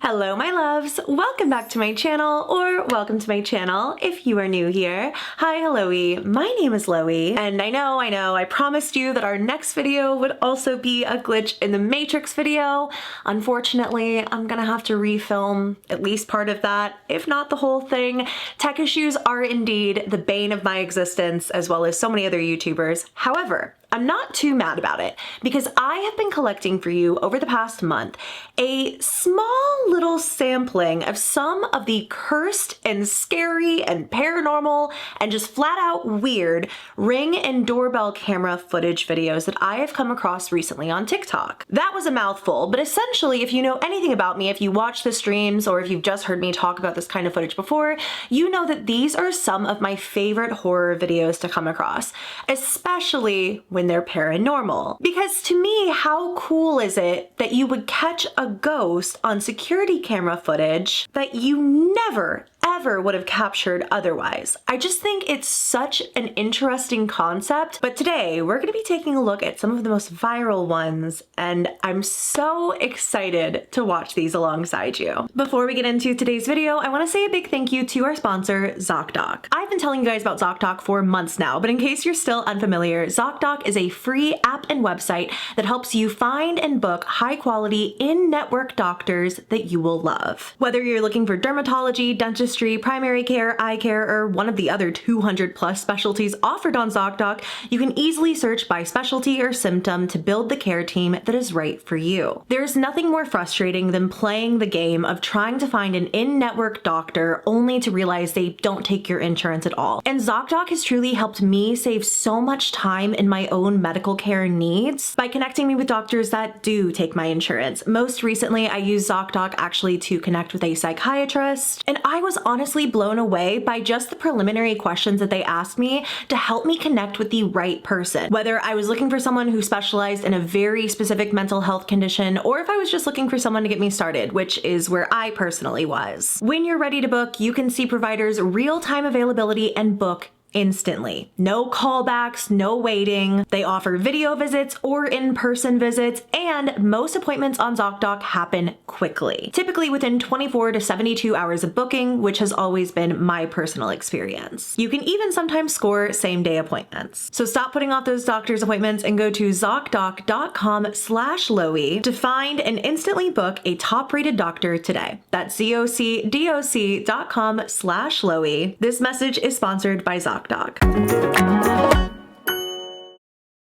Hello my loves, welcome back to my channel, or welcome to my channel if you are new here. Hi, helloey, my name is Loey, and I know, I promised you that our next video would also be a glitch in the Matrix video. Unfortunately, I'm gonna have to refilm at least part of that, if not the whole thing. Tech issues are indeed the bane of my existence, as well as so many other YouTubers. However, I'm not too mad about it because I have been collecting for you over the past month a small little sampling of some of the cursed and scary and paranormal and just flat out weird Ring and doorbell camera footage videos that I have come across recently on TikTok. That was a mouthful, but essentially if you know anything about me, if you watch the streams or if you've just heard me talk about this kind of footage before, you know that these are some of my favorite horror videos to come across, especially when they're paranormal. Because to me, how cool is it that you would catch a ghost on security camera footage that you never ever would have captured otherwise? I just think it's such an interesting concept, but today we're going to be taking a look at some of the most viral ones, and I'm so excited to watch these alongside you. Before we get into today's video, I want to say a big thank you to our sponsor, ZocDoc. I've been telling you guys about ZocDoc for months now, but in case you're still unfamiliar, ZocDoc is a free app and website that helps you find and book high-quality in-network doctors that you will love. Whether you're looking for dermatology, dentistry, primary care, eye care, or one of the other 200 plus specialties offered on ZocDoc, you can easily search by specialty or symptom to build the care team that is right for you. There's nothing more frustrating than playing the game of trying to find an in-network doctor only to realize they don't take your insurance at all. And ZocDoc has truly helped me save so much time in my own medical care needs by connecting me with doctors that do take my insurance. Most recently, I used ZocDoc actually to connect with a psychiatrist, and I was honestly blown away by just the preliminary questions that they asked me to help me connect with the right person. Whether I was looking for someone who specialized in a very specific mental health condition, or if I was just looking for someone to get me started, which is where I personally was. When you're ready to book, you can see providers' real-time availability and book instantly. No callbacks, no waiting. They offer video visits or in-person visits, and most appointments on ZocDoc happen quickly, typically within 24 to 72 hours of booking, which has always been my personal experience. You can even sometimes score same-day appointments. So stop putting off those doctor's appointments and go to ZocDoc.com/Loey to find and instantly book a top-rated doctor today. That's ZocDoc.com/Loey. This message is sponsored by ZocDoc.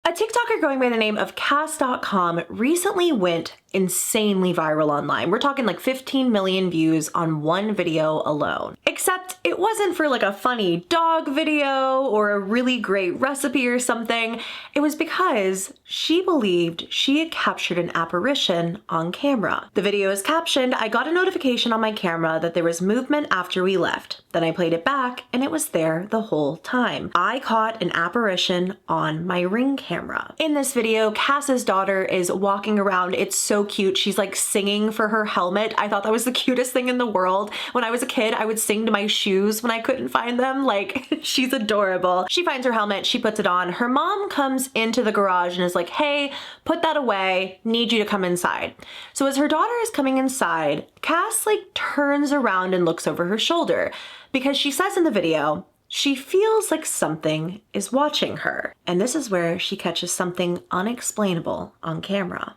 A TikToker going by the name of Cassdotcommm recently went insanely viral online. We're talking like 15 million views on one video alone. Except it wasn't for like a funny dog video or a really great recipe or something. It was because she believed she had captured an apparition on camera. The video is captioned, "I got a notification on my camera that there was movement after we left. Then I played it back and it was there the whole time. I caught an apparition on my Ring camera." In this video, Cass's daughter is walking around. It's so cute. She's like singing for her helmet. I thought that was the cutest thing in the world. When I was a kid, I would sing to my shoes when I couldn't find them. Like, she's adorable. She finds her helmet, she puts it on. Her mom comes into the garage and is like, "Hey, put that away. Need you to come inside." So as her daughter is coming inside, Cass like turns around and looks over her shoulder because she says in the video, she feels like something is watching her. And this is where she catches something unexplainable on camera.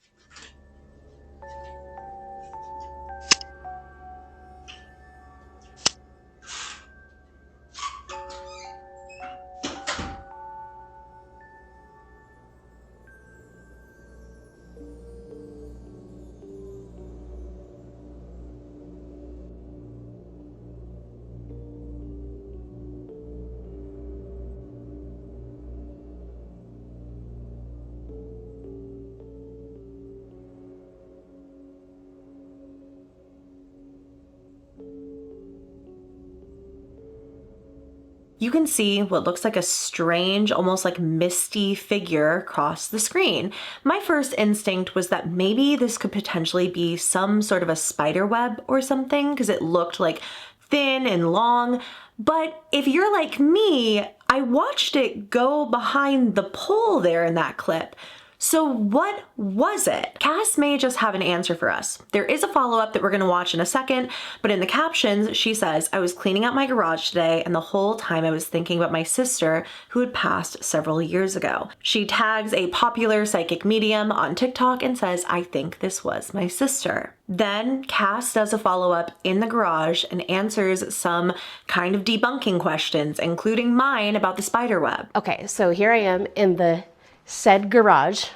You can see what looks like a strange, almost like misty figure across the screen. My first instinct was that maybe this could potentially be some sort of a spider web or something, because it looked like thin and long. But if you're like me, I watched it go behind the pole there in that clip. So what was it? Cass may just have an answer for us. There is a follow-up that we're gonna watch in a second, but in the captions, she says, I was cleaning out my garage today and the whole time I was thinking about my sister who had passed several years ago. She tags a popular psychic medium on TikTok and says, I think this was my sister. Then Cass does a follow-up in the garage and answers some kind of debunking questions, including mine about the spider web. Okay, so here I am in the said garage.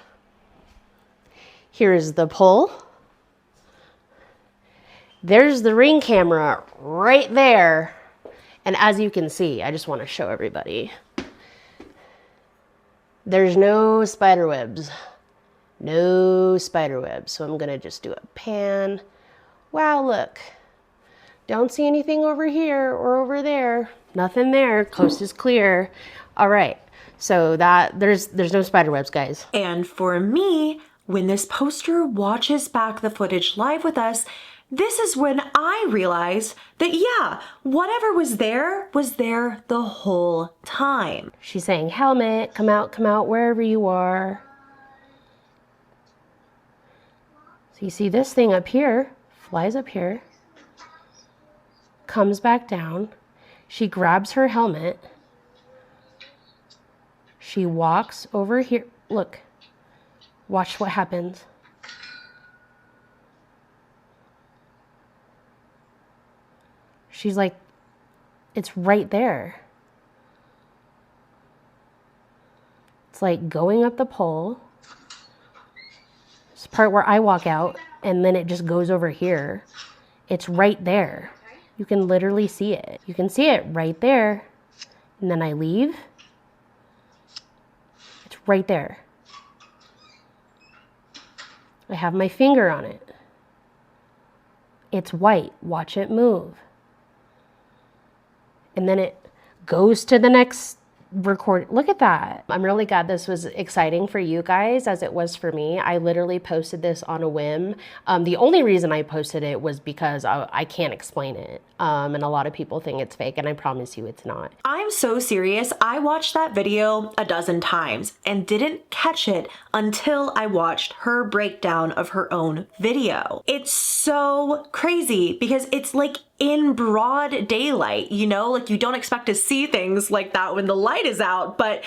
Here's the pole. There's the Ring camera right there. And as you can see, I just want to show everybody. There's no spider webs. No spider webs. So I'm going to just do a pan. Wow, look. Don't see anything over here or over there. Nothing there. Coast is clear. All right. So that there's no spider webs, guys. And for me, when this poster watches back the footage live with us, this is when I realized that, yeah, whatever was there the whole time. She's saying, helmet, come out, wherever you are. So you see this thing up here, flies up here, comes back down. She grabs her helmet. She walks over here. Look, watch what happens. She's like, it's right there. It's like going up the pole. It's the part where I walk out and then it just goes over here. It's right there. You can literally see it. You can see it right there. And then I leave. It's right there. I have my finger on it. It's white. Watch it move. And then it goes to the next record. Look at that. I'm really glad this was exciting for you guys as it was for me. I literally posted this on a whim. The only reason I posted it was because I can't explain it. And a lot of people think it's fake, and I promise you it's not. I'm so serious. I watched that video a dozen times and didn't catch it until I watched her breakdown of her own video. It's so crazy because it's like in broad daylight, you know, like you don't expect to see things like that when the light is out, but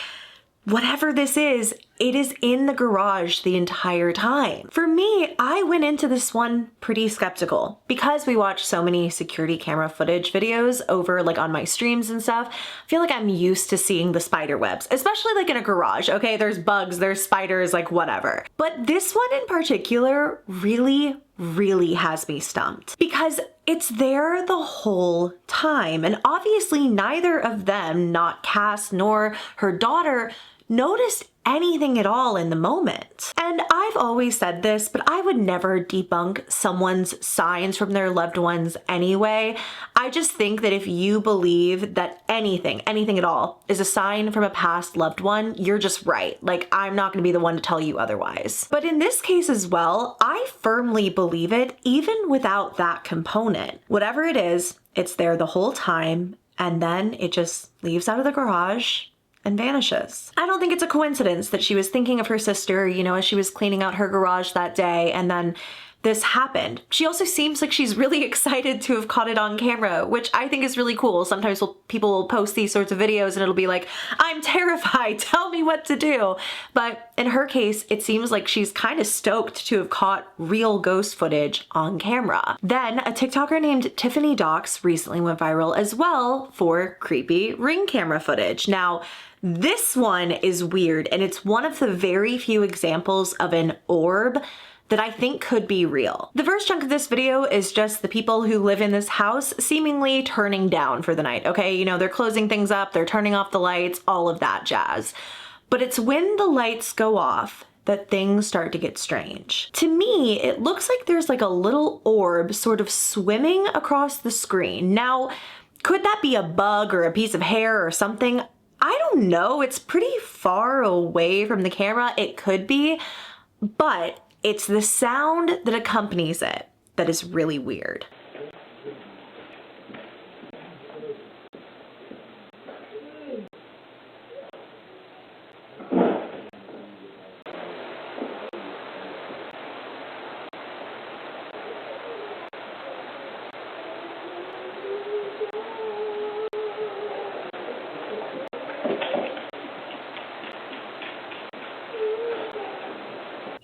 whatever this is, it is in the garage the entire time. For me, I went into this one pretty skeptical because we watch so many security camera footage videos over like on my streams and stuff. I feel like I'm used to seeing the spider webs, especially like in a garage. Okay, there's bugs, there's spiders, like whatever. But this one in particular really has me stumped because it's there the whole time. And obviously neither of them, not Cass nor her daughter, noticed anything at all in the moment. And I've always said this, but I would never debunk someone's signs from their loved ones anyway. I just think that if you believe that anything at all is a sign from a past loved one, you're just right. Like, I'm not gonna be the one to tell you otherwise. But in this case as well, I firmly believe it even without that component. Whatever it is, it's there the whole time, and then it just leaves out of the garage and vanishes. I don't think it's a coincidence that she was thinking of her sister, you know, as she was cleaning out her garage that day, and then this happened. She also seems like she's really excited to have caught it on camera, which I think is really cool. Sometimes people will post these sorts of videos and it'll be like, I'm terrified, tell me what to do. But in her case, it seems like she's kind of stoked to have caught real ghost footage on camera. Then a TikToker named Tiffanydox recently went viral as well for creepy Ring camera footage. Now, this one is weird, and it's one of the very few examples of an orb that I think could be real. The first chunk of this video is just the people who live in this house seemingly turning down for the night, okay? You know, they're closing things up, they're turning off the lights, all of that jazz. But it's when the lights go off that things start to get strange. To me, it looks like there's like a little orb sort of swimming across the screen. Now, could that be a bug or a piece of hair or something? I don't know. It's pretty far away from the camera. It could be, but it's the sound that accompanies it that is really weird.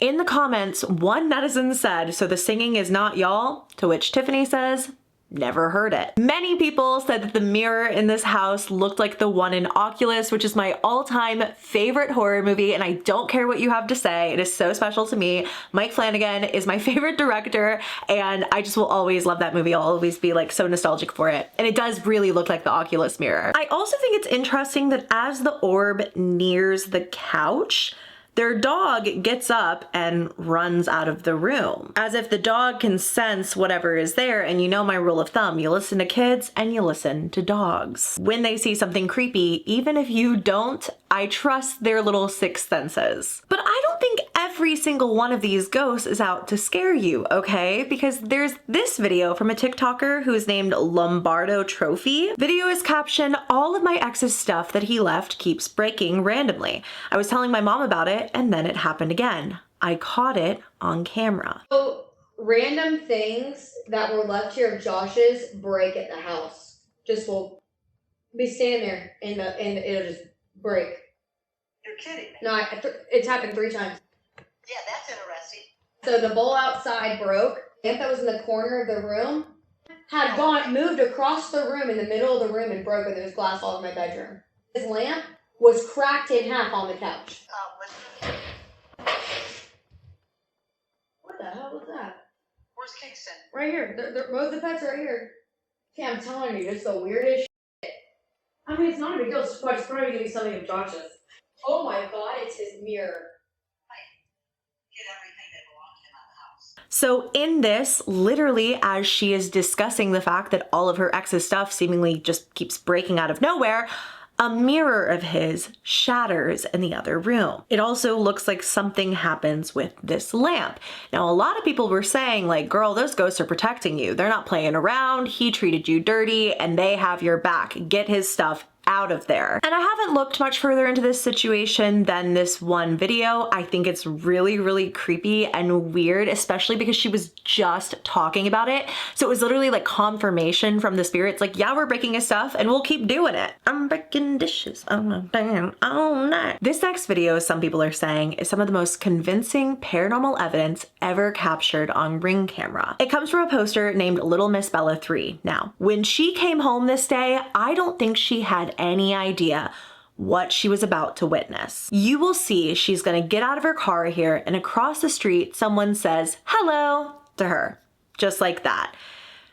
In the comments, one netizen said, "So the singing is not y'all?" To which Tiffany says, "Never heard it." Many people said that the mirror in this house looked like the one in Oculus, which is my all-time favorite horror movie, and I don't care what you have to say. It is so special to me. Mike Flanagan is my favorite director, and I just will always love that movie. I'll always be like so nostalgic for it. And it does really look like the Oculus mirror. I also think it's interesting that as the orb nears the couch, their dog gets up and runs out of the room, as if the dog can sense whatever is there. And you know my rule of thumb, you listen to kids and you listen to dogs. When they see something creepy, even if you don't, I trust their little sixth senses. But I don't think every single one of these ghosts is out to scare you, okay? Because there's this video from a TikToker who is named Lombardotrophy. Video is captioned, "All of my ex's stuff that he left keeps breaking randomly. I was telling my mom about it and then it happened again. I caught it on camera." So random things that were left here of Josh's break at the house. Just will be standing there and it'll just break. You're kidding me. No, it's happened 3 times. Yeah, that's interesting. So the bowl outside broke. The lamp that was in the corner of the room had moved across the room in the middle of the room and broken. There was glass all over my bedroom. His lamp was cracked in half on the couch. What the hell was that? Where's Kingston? Right here. Both the pets are right here. Yeah, I'm telling you, it's the weirdest shit. I mean, it's not a big deal. It's probably going to be something of Josh's. Oh my god, it's his mirror. Get everything that belonged to him out of the house. So in this, literally as she is discussing the fact that all of her ex's stuff seemingly just keeps breaking out of nowhere, a mirror of his shatters in the other room. It also looks like something happens with this lamp. Now, a lot of people were saying like, girl, those ghosts are protecting you. They're not playing around. He treated you dirty and they have your back. Get his stuff out of there. And I haven't looked much further into this situation than this one video. I think it's really, really creepy and weird, especially because she was just talking about it. So it was literally like confirmation from the spirits, like, yeah, we're breaking his stuff and we'll keep doing it. I'm breaking dishes all night. This next video, some people are saying, is some of the most convincing paranormal evidence ever captured on Ring camera. It comes from a poster named Little Miss Bella 3. Now, when she came home this day, I don't think she had any idea what she was about to witness. You will see she's gonna get out of her car here and across the street, someone says, "Hello," to her, just like that.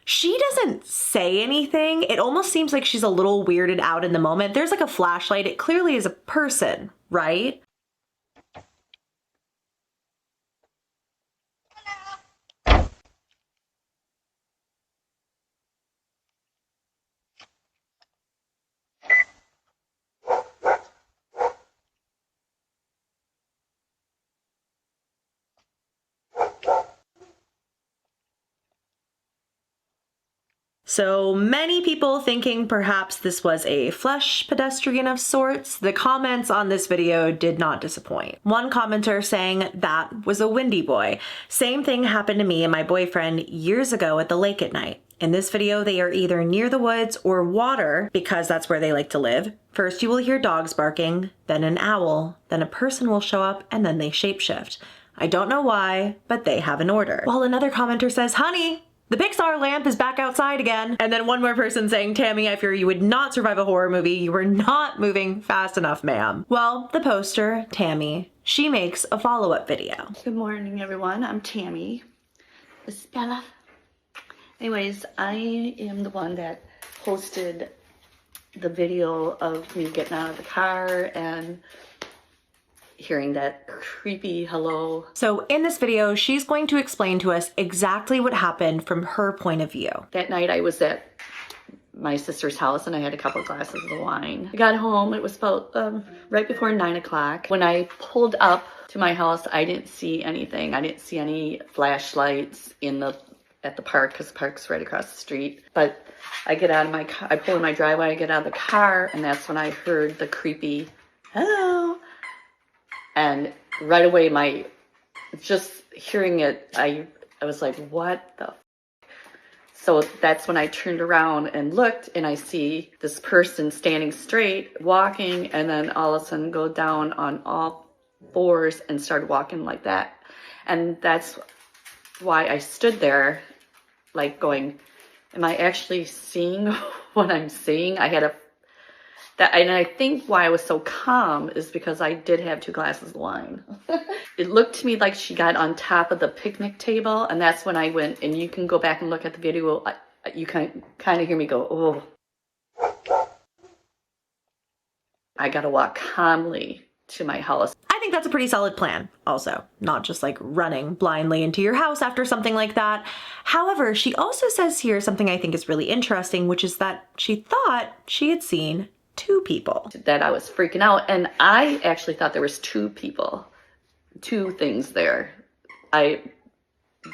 She doesn't say anything. It almost seems like she's a little weirded out in the moment. There's like a flashlight. It clearly is a person, right? So many people thinking perhaps this was a flesh pedestrian of sorts. The comments on this video did not disappoint. One commenter saying that was a windy boy. Same thing happened to me and my boyfriend years ago at the lake at night. In this video, they are either near the woods or water because that's where they like to live. First, you will hear dogs barking, then an owl, then a person will show up, and then they shapeshift. I don't know why, but they have an order. While another commenter says, "Honey, the Pixar lamp is back outside again." And then one more person saying, "Tammy, I fear you would not survive a horror movie. You were not moving fast enough, ma'am." Well, the poster, Tammy, she makes a follow-up video. Good morning, everyone. I'm Tammy. This is Bella. Anyways, I am the one that posted the video of me getting out of the car and hearing that creepy hello. So in this video, she's going to explain to us exactly what happened from her point of view. That night I was at my sister's house and I had a couple glasses of wine. I got home, it was about right before 9 o'clock. When I pulled up to my house, I didn't see anything. I didn't see any flashlights at the park because the park's right across the street. But I get out of my car, I pull in my driveway, I get out of the car, and that's when I heard the creepy hello. And right away, just hearing it, I was like, what the f-? So that's when I turned around and looked, and I see this person standing straight, walking, and then all of a sudden go down on all fours and start walking like that. And that's why I stood there like going, am I actually seeing what I'm seeing? And I think why I was so calm is because I did have 2 glasses of wine. It looked to me like she got on top of the picnic table, and that's when I went, and you can go back and look at the video. You can kind of hear me go, oh. I gotta walk calmly to my house. I think that's a pretty solid plan also, not just like running blindly into your house after something like that. However, she also says here something I think is really interesting, which is that she thought she had seen 2 people. That I was freaking out, and I actually thought there was 2 people, 2 things there.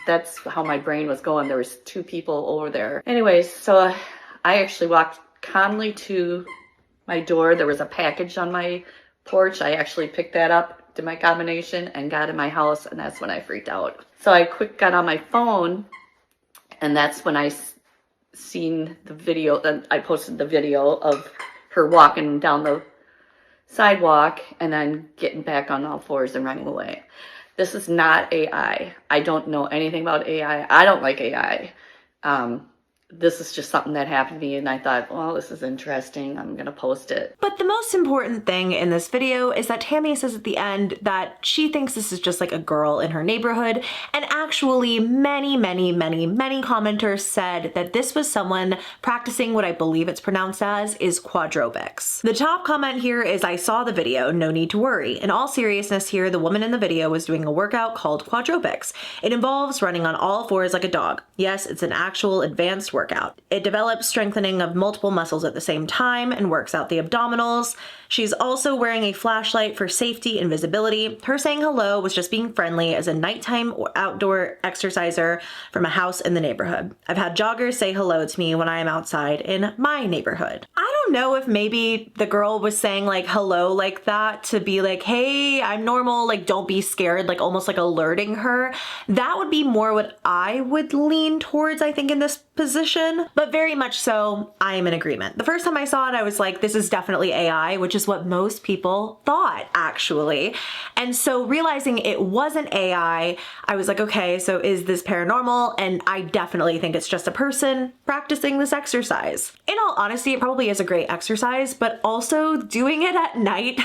That's how my brain was going. There was 2 people over there. Anyways, so I actually walked calmly to my door. There was a package on my porch. I actually picked that up, did my combination, and got in my house, and that's when I freaked out. So I quick got on my phone, and that's when I seen the video. Then I posted the video of her walking down the sidewalk and then getting back on all 4s and running away. This is not AI. I don't know anything about AI. I don't like AI. This is just something that happened to me, and I thought, well, this is interesting. I'm gonna post it. But the most important thing in this video is that Tammy says at the end that she thinks this is just like a girl in her neighborhood, and actually many commenters said that this was someone practicing what I believe it's pronounced as is quadrobics. The top comment here is, I saw the video, no need to worry. In all seriousness here, the woman in the video was doing a workout called quadrobics. It involves running on all 4s like a dog. Yes, it's an actual advanced workout. It develops strengthening of multiple muscles at the same time and works out the abdominals. She's also wearing a flashlight for safety and visibility. Her saying hello was just being friendly as a nighttime or outdoor exerciser from a house in the neighborhood. I've had joggers say hello to me when I am outside in my neighborhood. I don't know if maybe the girl was saying like hello like that to be like, hey, I'm normal, like don't be scared, like almost like alerting her. That would be more what I would lean towards, I think, in this position, but very much so, I am in agreement. The first time I saw it, I was like, this is definitely AI, which is what most people thought, actually. And so realizing it wasn't AI, I was like, okay, so is this paranormal? And I definitely think it's just a person practicing this exercise. In all honesty, it probably is a great exercise, but also doing it at night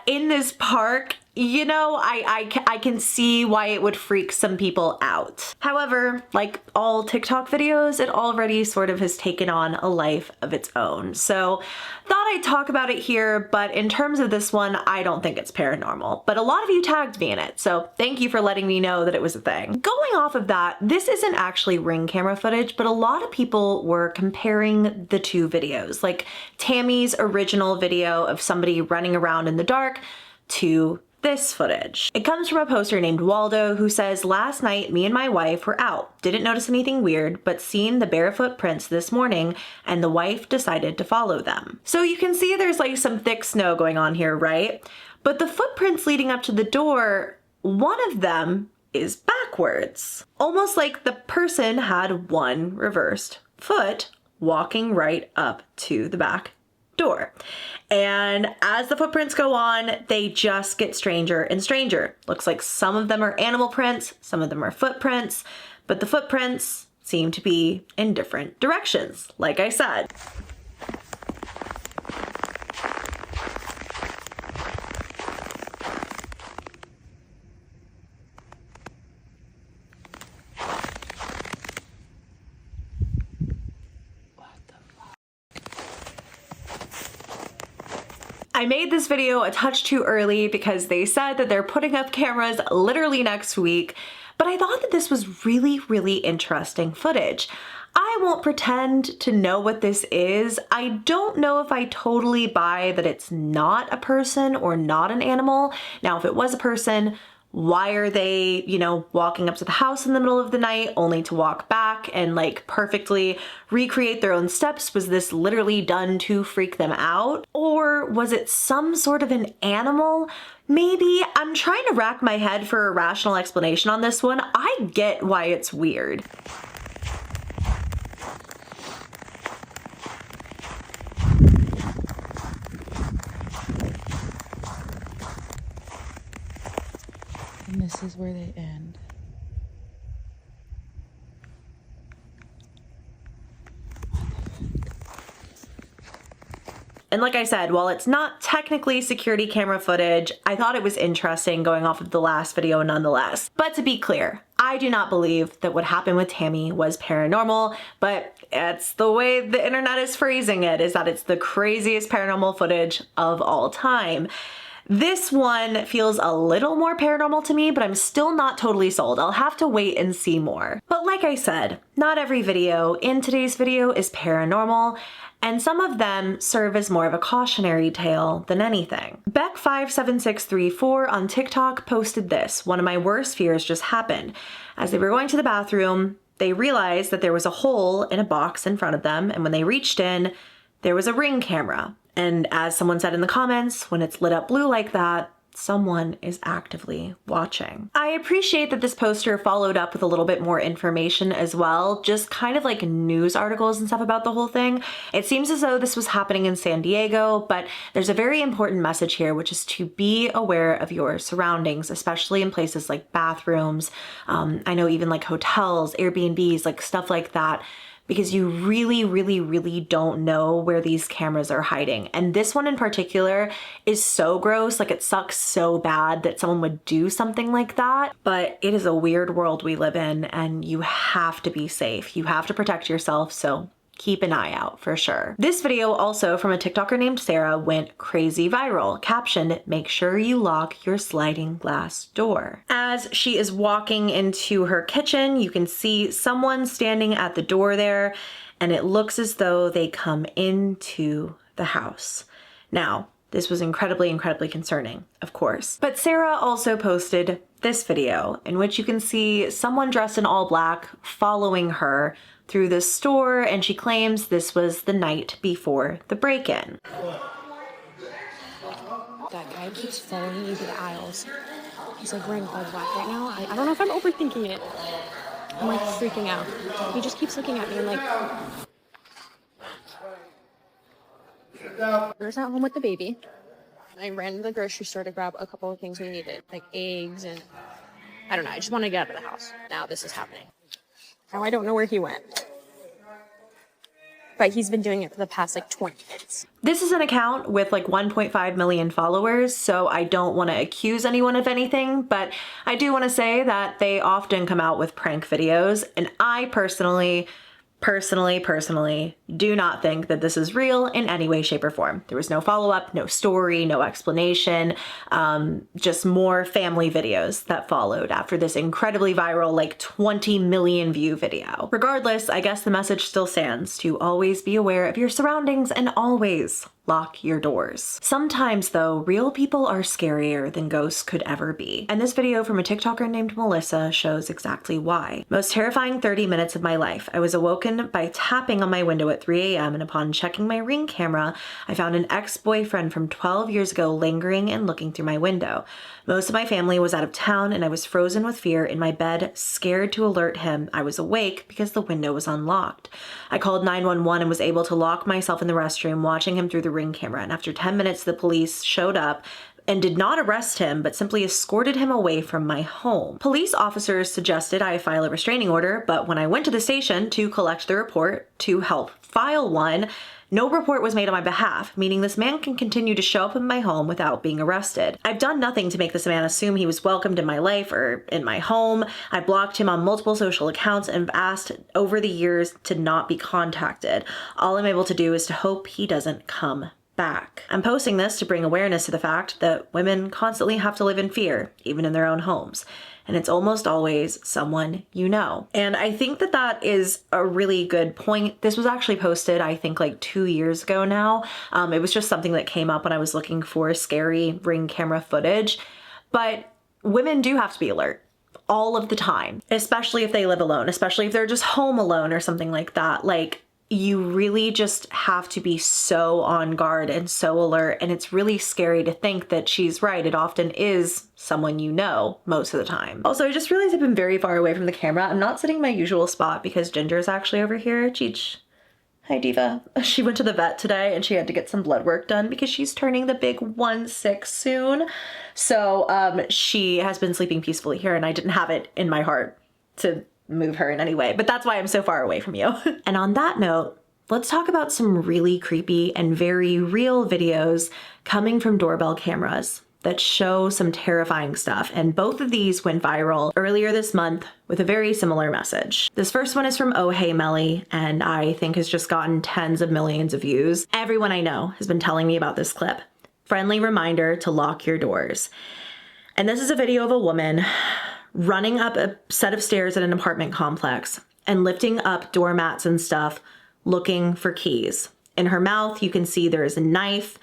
in this park, you know, I can see why it would freak some people out. However, like all TikTok videos, it already sort of has taken on a life of its own. So thought I'd talk about it here, but in terms of this one, I don't think it's paranormal. But a lot of you tagged me in it, so thank you for letting me know that it was a thing. Going off of that, this isn't actually Ring camera footage, but a lot of people were comparing the 2 videos, like Tammy's original video of somebody running around in the dark to this footage. It comes from a poster named Waldo who says, last night me and my wife were out. Didn't notice anything weird, but seen the barefoot prints this morning and the wife decided to follow them. So you can see there's like some thick snow going on here, right? But the footprints leading up to the door, one of them is backwards. Almost like the person had one reversed foot walking right up to the back door. And as the footprints go on, they just get stranger and stranger. Looks like some of them are animal prints, some of them are footprints, but the footprints seem to be in different directions, like I said. I made this video a touch too early because they said that they're putting up cameras literally next week, but I thought that this was really interesting footage. I won't pretend to know what this is. I don't know if I totally buy that it's not a person or not an animal. Now, if it was a person, why are they, you know, walking up to the house in the middle of the night only to walk back and like perfectly recreate their own steps? Was this literally done to freak them out? Or was it some sort of an animal? Maybe. I'm trying to rack my head for a rational explanation on this one. I get why it's weird. this is where they end. And like I said, while it's not technically security camera footage, I thought it was interesting going off of the last video nonetheless. But to be clear, I do not believe that what happened with Tammy was paranormal, but it's the way the internet is phrasing it, is that it's the craziest paranormal footage of all time. This one feels a little more paranormal to me, but I'm still not totally sold. I'll have to wait and see more. But like I said, not every video in today's video is paranormal, and some of them serve as more of a cautionary tale than anything. Beck57634 on TikTok posted this: "One of my worst fears just happened. As they were going to the bathroom, they realized that there was a hole in a box in front of them, and when they reached in, there was a Ring camera. And as someone said in the comments, when it's lit up blue like that, someone is actively watching." I appreciate that this poster followed up with a little bit more information as well, just kind of like news articles and stuff about the whole thing. It seems as though this was happening in San Diego, but there's a very important message here, which is to be aware of your surroundings, especially in places like bathrooms. I know even like hotels, Airbnbs, like stuff like that, because you really don't know where these cameras are hiding. And this one in particular is so gross, like it sucks so bad that someone would do something like that. But it is a weird world we live in, and you have to be safe. You have to protect yourself, so keep an eye out for sure. This video, also from a TikToker named Sarah, went crazy viral. Captioned, "Make sure you lock your sliding glass door." As she is walking into her kitchen, you can see someone standing at the door there, and it looks as though they come into the house. Now, this was incredibly concerning, of course. But Sarah also posted this video in which you can see someone dressed in all black following her through the store, and she claims this was the night before the break-in. That guy keeps following me into the aisles. He's like wearing all black right now. I don't know if I'm overthinking it. I'm like freaking out. He just keeps looking at me and like... I was at home with the baby. I ran to the grocery store to grab a couple of things we needed, like eggs and... I don't know, I just want to get out of the house. Now this is happening. Now I don't know where he went. But he's been doing it for the past like 20 minutes. This is an account with like 1.5 million followers, so I don't want to accuse anyone of anything, but I do want to say that they often come out with prank videos, and I personally do not think that this is real in any way, shape, or form. There was no follow-up, no story, no explanation, just more family videos that followed after this incredibly viral, like 20 million view video. Regardless, I guess the message still stands to always be aware of your surroundings and always lock your doors. Sometimes though, real people are scarier than ghosts could ever be. And this video from a TikToker named Melissa shows exactly why. Most terrifying 30 minutes of my life. I was awoken by tapping on my window at 3 a.m. and upon checking my Ring camera, I found an ex-boyfriend from 12 years ago lingering and looking through my window. Most of my family was out of town and I was frozen with fear in my bed, scared to alert him I was awake because the window was unlocked. I called 911 and was able to lock myself in the restroom watching him through the Ring camera, and after 10 minutes the police showed up and did not arrest him, but simply escorted him away from my home. Police officers suggested I file a restraining order, but when I went to the station to collect the report to help file one, no report was made on my behalf, meaning this man can continue to show up in my home without being arrested. I've done nothing to make this man assume he was welcomed in my life or in my home. I blocked him on multiple social accounts and asked over the years to not be contacted. All I'm able to do is to hope he doesn't come back. I'm posting this to bring awareness to the fact that women constantly have to live in fear, even in their own homes. And it's almost always someone you know. And I think that that is a really good point. This was actually posted, I think like 2 years ago now. It was just something that came up when I was looking for scary Ring camera footage. But women do have to be alert all of the time, especially if they live alone, especially if they're just home alone or something like that. Like, you really just have to be so on guard and so alert, and it's really scary to think that she's right. It often is someone you know most of the time. Also, I just realized I've been very far away from the camera. I'm not sitting in my usual spot because Ginger is actually over here. Cheech, Hi, Diva. She went to the vet today and she had to get some blood work done because she's turning the big 1-6 soon. So she has been sleeping peacefully here and I didn't have it in my heart to move her in any way, but that's why I'm so far away from you. And on that note, let's talk about some really creepy and very real videos coming from doorbell cameras that show some terrifying stuff. And both of these went viral earlier this month with a very similar message. This first one is from Ohheymeli and I think has just gotten tens of millions of views. Everyone I know has been telling me about this clip. Friendly reminder to lock your doors. And this is a video of a woman running up a set of stairs at an apartment complex and lifting up doormats and stuff, looking for keys. In her mouth, you can see there is a knife.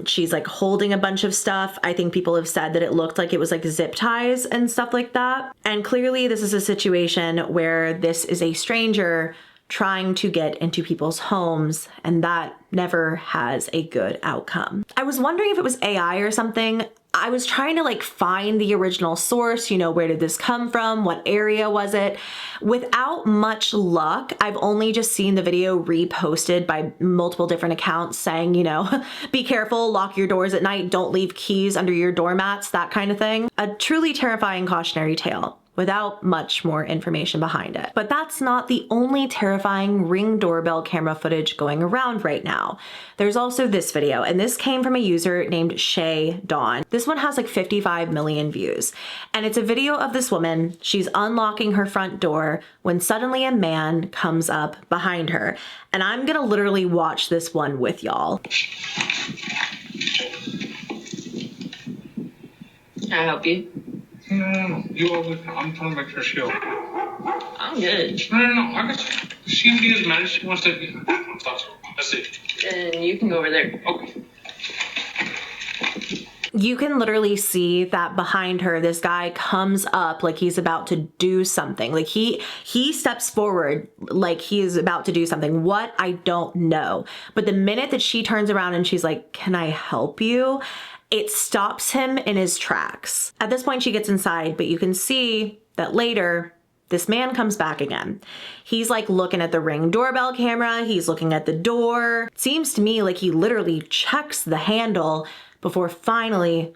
She's like holding a bunch of stuff. I think people have said that it looked like it was like zip ties and stuff like that. And clearly this is a situation where this is a stranger trying to get into people's homes, and that never has a good outcome. I was wondering if it was AI or something. I was trying to like find the original source, you know, where did this come from? What area was it? Without much luck, I've only just seen the video reposted by multiple different accounts saying, you know, be careful, lock your doors at night, don't leave keys under your doormats, that kind of thing. A truly terrifying cautionary tale without much more information behind it. But that's not the only terrifying Ring doorbell camera footage going around right now. There's also this video, and this came from a user named Shay.dawn. This one has like 55 million views, and it's a video of this woman. She's unlocking her front door when suddenly a man comes up behind her. And I'm gonna literally watch this one with y'all. Can I help you? No. You always, I'm trying to make sure she'll. I'm good. No. I got you. She is mad. She wants to. I'm sorry. That's it. Then you can go over there. Okay. You can literally see that behind her, this guy comes up like he's about to do something. Like he steps forward like he is about to do something. What? I don't know. But the minute that she turns around and she's like, "Can I help you?" it stops him in his tracks. At this point, she gets inside, but you can see that later, this man comes back again. He's like looking at the Ring doorbell camera. He's looking at the door. It seems to me like he literally checks the handle before finally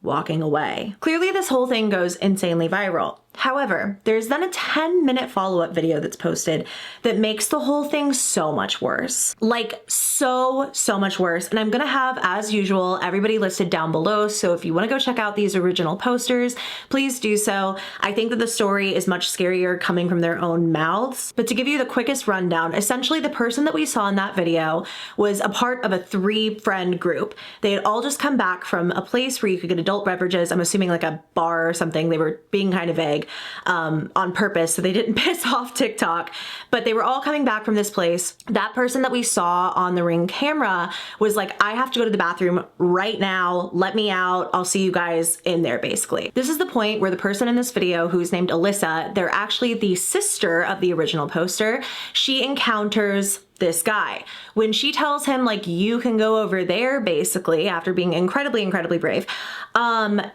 walking away. Clearly, this whole thing goes insanely viral. However, there's then a 10-minute follow-up video that's posted that makes the whole thing so much worse. Like so much worse. And I'm gonna have, as usual, everybody listed down below. So if you wanna go check out these original posters, please do so. I think that the story is much scarier coming from their own mouths. But to give you the quickest rundown, essentially the person that we saw in that video was a part of a 3-friend group. They had all just come back from a place where you could get adult beverages. I'm assuming like a bar or something. They were being kind of vague. On purpose so they didn't piss off TikTok, but they were all coming back from this place. That person that we saw on the Ring camera was like, I have to go to the bathroom right now, let me out, I'll see you guys in there, basically. This is the point where the person in this video, who's named Alyssa, they're actually the sister of the original poster, she encounters this guy. When she tells him like, you can go over there, basically, after being incredibly brave,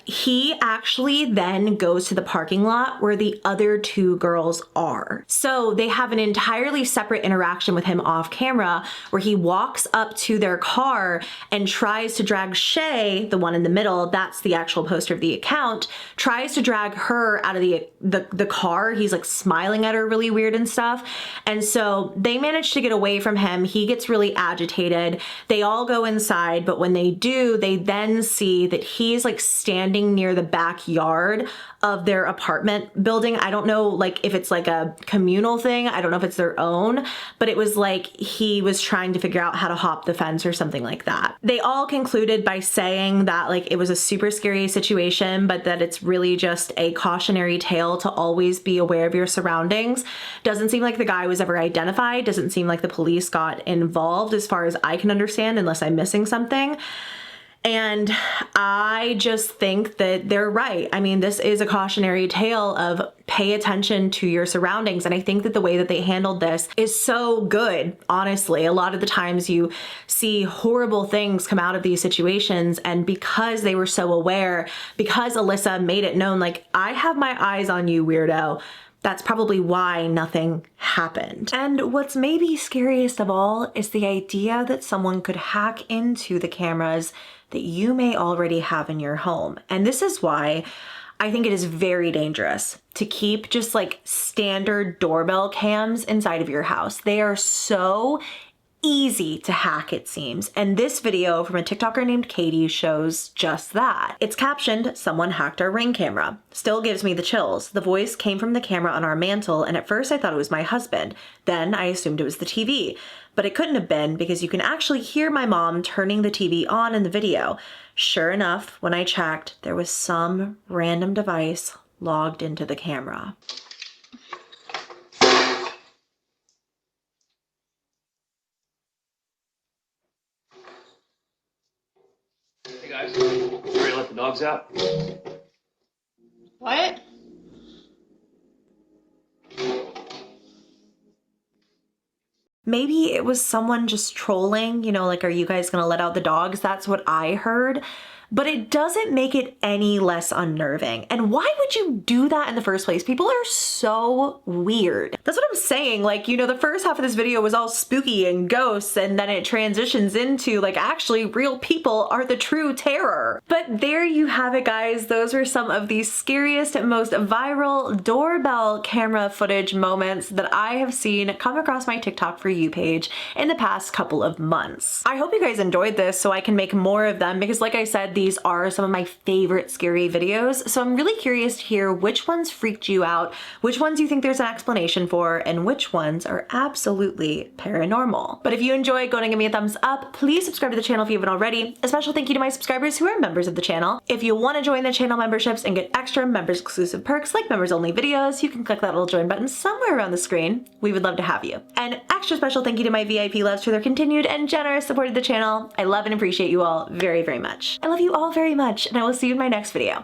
he actually then goes to the parking lot where the other 2 girls are. So they have an entirely separate interaction with him off camera where he walks up to their car and tries to drag Shay, the one in the middle, that's the actual poster of the account, tries to drag her out of the car. He's like smiling at her really weird and stuff. And so they manage to get away from him. He gets really agitated. They all go inside, but when they do, they then see that he's like standing near the backyard of their apartment building. I don't know like if it's like a communal thing. I don't know if it's their own, but it was like he was trying to figure out how to hop the fence or something like that. They all concluded by saying that like it was a super scary situation, but that it's really just a cautionary tale to always be aware of your surroundings. Doesn't seem like the guy was ever identified. Doesn't seem like the police got involved as far as I can understand, unless I'm missing something. And I just think that they're right. I mean, this is a cautionary tale of pay attention to your surroundings. And I think that the way that they handled this is so good, honestly. A lot of the times you see horrible things come out of these situations. And because they were so aware, because Alyssa made it known, like, I have my eyes on you, weirdo. That's probably why nothing happened. And what's maybe scariest of all is the idea that someone could hack into the cameras that you may already have in your home. And this is why I think it is very dangerous to keep just like standard doorbell cams inside of your house. They are so easy to hack, it seems. And this video from a TikToker named Katie shows just that. It's captioned, "Someone hacked our Ring camera." Still gives me the chills. The voice came from the camera on our mantle, and at first I thought it was my husband. Then I assumed it was the TV. But it couldn't have been because you can actually hear my mom turning the TV on in the video. Sure enough, when I checked, there was some random device logged into the camera. Hey guys, you ready to let the dogs out? What? Maybe it was someone just trolling, you know, like, are you guys gonna let out the dogs? That's what I heard. But it doesn't make it any less unnerving. And why would you do that in the first place? People are so weird. That's what I'm saying. Like, you know, the first half of this video was all spooky and ghosts, and then it transitions into like, actually real people are the true terror. But there you have it, guys. Those were some of the scariest and most viral doorbell camera footage moments that I have seen come across my TikTok For You page in the past couple of months. I hope you guys enjoyed this so I can make more of them, because like I said, these are some of my favorite scary videos. So I'm really curious to hear which ones freaked you out, which ones you think there's an explanation for, and which ones are absolutely paranormal. But if you enjoyed, go and give me a thumbs up. Please subscribe to the channel if you haven't already. A special thank you to my subscribers who are members of the channel. If you want to join the channel memberships and get extra members exclusive perks like members only videos, you can click that little join button somewhere around the screen. We would love to have you. And extra special thank you to my VIP loves for their continued and generous support of the channel. I love and appreciate you all very, very much. I love you all very much, and I will see you in my next video.